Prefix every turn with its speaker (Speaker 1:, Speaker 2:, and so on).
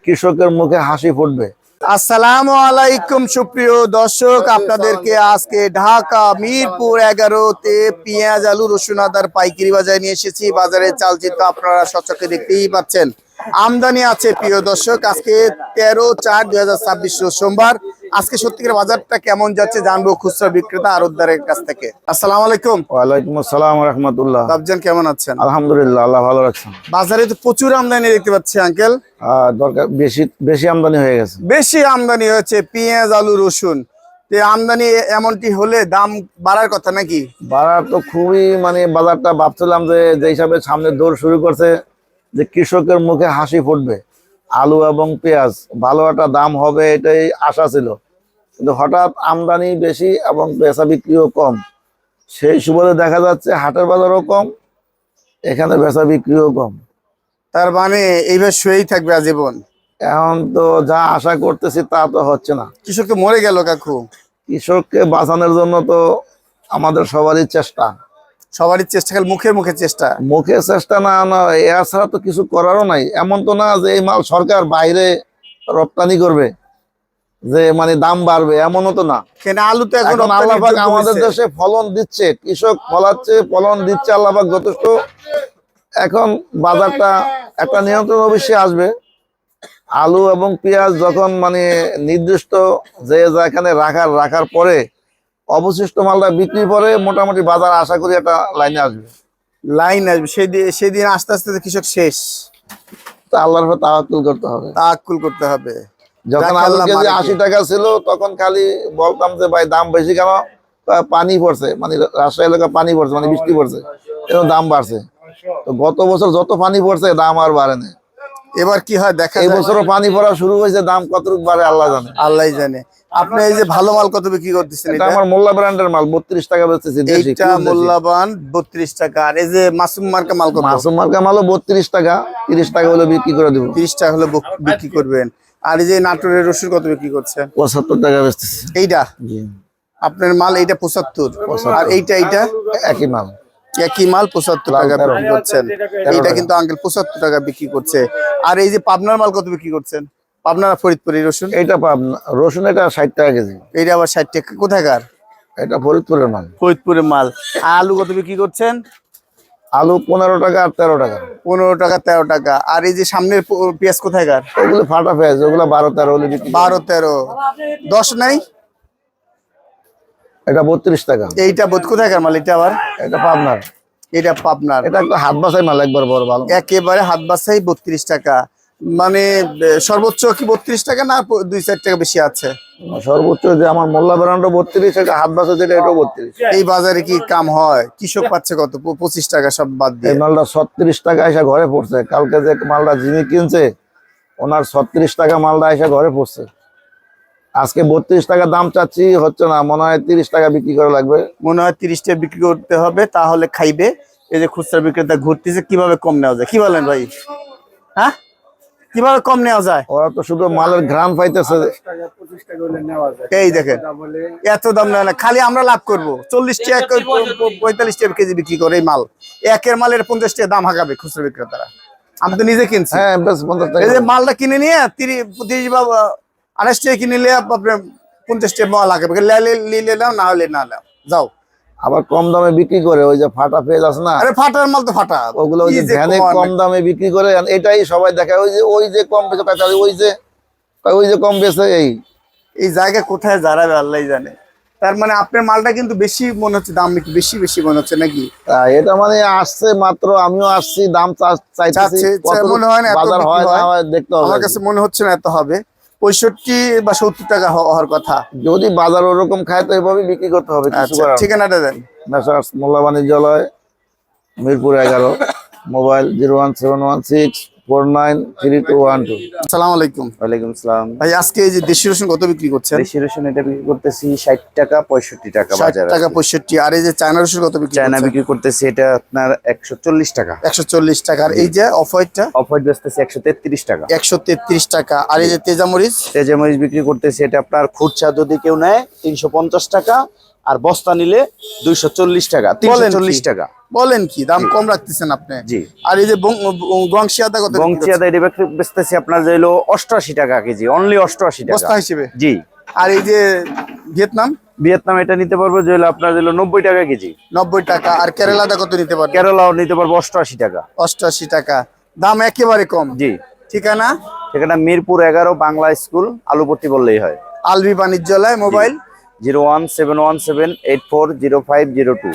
Speaker 1: কৃষকের মুখে হাসি ফুটবে।
Speaker 2: আসসালামু আলাইকুম সুপ্রিয় দর্শক, আপনাদেরকে আজকে ঢাকা মিরপুর 11-তে পেঁয়াজ, আলু, রসুন, আদার পাইকারি বাজারে নিয়ে এসেছি। বাজারের চালচিত্র আপনারা সচক্ষে দেখতেই পাচ্ছেন। আমদানি আছে প্রিয় দর্শক। আজকে 13/4/2026 রোজ সোমবার। আজকে সত্যিকার বাজারটা কেমন যাচ্ছে জানবো খুচরা বিক্রেতা আড়তদারের কাছ থেকে। আসসালামু আলাইকুম।
Speaker 1: ওয়ালাইকুম আসসালাম ওয়া রাহমাতুল্লাহ।
Speaker 2: বাবজান কেমন আছেন?
Speaker 1: আলহামদুলিল্লাহ, আল্লাহ ভালো রাখছেন।
Speaker 2: বাজারে তো প্রচুর আমদানি দেখতে পাচ্ছি আঙ্কেল।
Speaker 1: দরকার বেশি আমদানি হয়ে গেছে।
Speaker 2: বেশি আমদানি হয়েছে পেঁয়াজ, আলু, রসুন। আমদানি এমনটি হলে দাম বাড়ার কথা নাকি?
Speaker 1: বাজার তো খুবই বাজারটা ভাবছিলাম যে হিসাবে সামনে দৌড় শুরু করছে, যে কৃষকের মুখে হাসি ফুটবে, আলু এবং পেঁয়াজ ভালো একটা দাম হবে, এটাই আশা ছিল। কিন্তু হঠাৎ আমদানি বেশি এবং বেচা বিক্রিও কম। সেই সুবাদে দেখা যাচ্ছে হাটের বাজারও কম, এখানে বেচা বিক্রিও কম।
Speaker 2: তার মানে এইভাবে শুয়েই থাকবে আজীবন?
Speaker 1: এখন তো যা আশা করতেছি তা তো হচ্ছে না।
Speaker 2: কৃষক তো মরে গেল কাকু।
Speaker 1: কৃষককে বাঁচানোর জন্য তো আমাদের সবারই চেষ্টা।
Speaker 2: সবারই চেষ্টা, খালি মুখে চেষ্টা।
Speaker 1: মুখে চেষ্টা না এর ছাড়া তো কিছু করারও নাই। এমন তো না যে এই মাল সরকার বাইরে রপ্তানি করবে, যে দাম বাড়বে, এমনও তো না।
Speaker 2: কেন আলু তো এখন
Speaker 1: আল্লাহ পাক আমাদের দেশে ফলন দিচ্ছে, কৃষক ফলাচ্ছে, ফলন দিচ্ছে আল্লাহ পাক যথেষ্ট। এখন বাজারটা একটা নিয়ন্ত্রণ অবশ্যই আসবে। আলু এবং পেঁয়াজ যখন নির্দিষ্ট যে যেখানে রাখার পরে অবশিষ্ট মালটা বিক্রি পরে মোটামুটি বাজার আশা করি একটা লাইনে আসবে।
Speaker 2: সেদিন আস্তে আস্তে কৃষক শেষ।
Speaker 1: তো আল্লাহর উপর তাওয়াক্কুল করতে হবে। যখন আলু কেজি 80 টাকা ছিল তখন খালি বলতাম যে ভাই দাম বেশি কেন? পানি পড়ছে, রাজশাহী এলাকা পানি পড়ছে, বৃষ্টি পড়ছে, এর দাম বাড়ছে। তো গত বছর যত পানি পড়ছে দাম আর বাড়ে না।
Speaker 2: এবার কি হয় দেখা
Speaker 1: এই বছরও পানি পড়া শুরু হয়েছে, দাম কতটুকু বাড়ে আল্লাহ জানে।
Speaker 2: আল্লাহ জানে। আপনি এই যে ভালো মাল কত বিক্রি করতেছেন?
Speaker 1: এটা আমার মোল্লা ব্র্যান্ডের মাল, 32 টাকা বেচতেছি।
Speaker 2: এইটা মোল্লাবান 32 টাকা। আর এই যে মাসুম মার্কা মাল কত?
Speaker 1: মাসুম মার্কা মালও 32 টাকা। 30 টাকা হলে বিক্রি করে দেবো।
Speaker 2: 30 টাকা হলে বিক্রি করবেন। আর এই যে নাটোরের রসুন কত বিক্রি করছে?
Speaker 1: 75 টাকা বেচতেছি।
Speaker 2: এইটা আপনার মাল, এইটা 75। আর এইটা
Speaker 1: একই মাল।
Speaker 2: 75 টাকা বিক্রি করছেন। এইটা কিন্তু আঙ্কেল 75 টাকা বিক্রি করছে। আর এই যে পাবনার মাল কত বিক্রি করছেন? পাবনা ফরিদপুরি রসুন?
Speaker 1: এইটা পাবনা রসুন, এটা 60 টাকা কেজি।
Speaker 2: এইটা আবার 60 টাকা। কোথাকার?
Speaker 1: এটা ফরিদপুরের মাল।
Speaker 2: ফরিদপুরের মাল। আলু কত বিক্রি করছেন?
Speaker 1: আলু 15 টাকা আর 13 টাকা।
Speaker 2: 15 টাকা 13 টাকা। আর এই যে সামনের পেঁয়াজ কোথাকার?
Speaker 1: ওগুলো ফাটা পেঁয়াজ, ওগুলো 12-13 হলে বিক্রি।
Speaker 2: 12-13 10 নাই?
Speaker 1: এটা 32 টাকা।
Speaker 2: এইটা কোথাকার মাল? এটা আবার
Speaker 1: এটা পাবনার।
Speaker 2: এটা পাবনার।
Speaker 1: এটা একটা হাত বাছাই মাল, একবার বড় ভালো,
Speaker 2: একেবারে হাত বাছাই। 32 টাকা। সর্বোচ্চ কি 32 টাকা না 2-4 টাকা বেশি আছে?
Speaker 1: সর্বোচ্চ যে আমার মোল্লা ব্র্যান্ড 32, এটা হাত বাছাই যেটা এটাও 32।
Speaker 2: এই বাজারে কি কাম হয়? কৃষক পাচ্ছে কত? 25 টাকা সব বাদ দিয়ে।
Speaker 1: এই মালটা 36 টাকা এসে ঘরে পড়ছে। কালকে যে মালটা যিনি কিনছে ওনার 36 টাকা মালটা এসে ঘরে পড়ছে। আজকে 32 টাকা দাম চাচ্ছি, হচ্ছে না। মনে হয় 30 টাকা বিক্রি করা লাগবে।
Speaker 2: মনে হয় 30 টাকা বিক্রি করতে হবে, তাহলে খাইবে। এই যে খুচরা বিক্রেতা ঘুরতেছে, কিভাবে কম নেওয়া যায়? কি বলেন ভাই? হ্যাঁ, কিভাবে কম নেওয়া যায়?
Speaker 1: ওরা তো শুধু মালের ঘ্রাণ পাইতেছে।
Speaker 2: এই দেখেন এত দাম নেয় না, খালি আমরা লাভ করব। 40 টাকা 45 টাকা কেজি বিক্রি করে এই মাল। একের মালের 50 টাকা দাম হাঁকাবে খুচরা বিক্রেতারা। আমি তো নিজে কিনছি।
Speaker 1: হ্যাঁ, 50 টাকা।
Speaker 2: এই যে মালটা কিনে নিয়ে 30 বা 28 টাকা কিনে নিলে আপনার 50 টাকা মাল লাগাবে। নিলে নাও, না হলে না নাও, যাও।
Speaker 1: আবার কম দামে বিক্রি করে ওই যে ফাটা পেঁয়াজ আছে না,
Speaker 2: আরে ফাটার মাল তো ফাটা,
Speaker 1: ওগুলো ওই যে ভ্যানে কম দামে বিক্রি করে। এটাই সবাই দেখায়, ওই যে কম বেচে, ওই যে কম বেচে।
Speaker 2: এই জায়গা কোথায় দাঁড়াবে আল্লাহ জানে। তার মানে আপনার মালটা কিন্তু বেশি মনে হচ্ছে, দাম একটু বেশি মনে হচ্ছে নাকি?
Speaker 1: এটা আসছে মাত্র, আমিও আসছি, দাম চাইতেছি।
Speaker 2: মনে হয় না
Speaker 1: বাজার হয় না হয় দেখতে হবে।
Speaker 2: আমার কাছে মনে হচ্ছে না এত হবে। 65 বা 70 টাকা হওয়ার কথা।
Speaker 1: যদি বাজার ওরকম খায় তো এইভাবে বিক্রি করতে হবে।
Speaker 2: ঠিকানাটা দেন।
Speaker 1: মোল্লা বাণিজ্যালয়, মিরপুর 11, মোবাইল 01716493212।
Speaker 2: আসসালামু আলাইকুম।
Speaker 3: ওয়ালাইকুম আসসালাম।
Speaker 2: ভাই আজকে এই যে দেশি রসুন কত বিক্রি করছেন?
Speaker 3: দেশি রসুন এটা বিক্রি করতেছি 60 টাকা 65 টাকা
Speaker 2: 60
Speaker 3: বাজারে।
Speaker 2: টাকা 65। আর এই যে চায়না রসুন কত বিক্রি করছেন?
Speaker 3: চায়না বিক্রি করতেছি এটা আপনার 140 টাকা।
Speaker 2: 140 টাকা। আর এই যে অফ হোয়াইটটা?
Speaker 3: অফ হোয়াইট বেচতেছি 133 টাকা।
Speaker 2: 133 টাকা। আর এই যে তেজামরিচ?
Speaker 3: তেজামরিচ বিক্রি করতেছি এটা আপনার খুচরা যদি কেউ নেয় 350 টাকা, আর বস্তা নিলে 240 টাকা,
Speaker 2: বলেন
Speaker 3: 340
Speaker 2: কি?
Speaker 3: টাকা।
Speaker 2: বলেন কি দাম কম রাখতেছেন আপনি?
Speaker 3: জি।
Speaker 2: আর এই যে গংশি আদা কত বিক্রি
Speaker 3: বংশী
Speaker 2: করছেন?
Speaker 3: আদা এটা বেচতেছি আপনার যে হলো 88 টাকা কেজি, অনলি 88 টাকা
Speaker 2: বস্তা হিসেবে?
Speaker 3: জি।
Speaker 2: আর এই যে ভিয়েতনাম?
Speaker 3: ভিয়েতনাম এটা নিতে পারবো যে হলো আপনার যে হলো 90 টাকা কেজি।
Speaker 2: 90 টাকা। আর কেরালা আদা কত নিতে পারবেন?
Speaker 3: কেরালাও নিতে পারবো 88 টাকা।
Speaker 2: 88 টাকা। দাম একেবারে কম।
Speaker 3: জি।
Speaker 2: ঠিকানা?
Speaker 3: এখানে মিরপুর 11 বাংলা স্কুল, আলুপট্টি বললেই হয়।
Speaker 2: আলবি বাণিজ্যালয়। মোবাইল?
Speaker 3: 01717840502।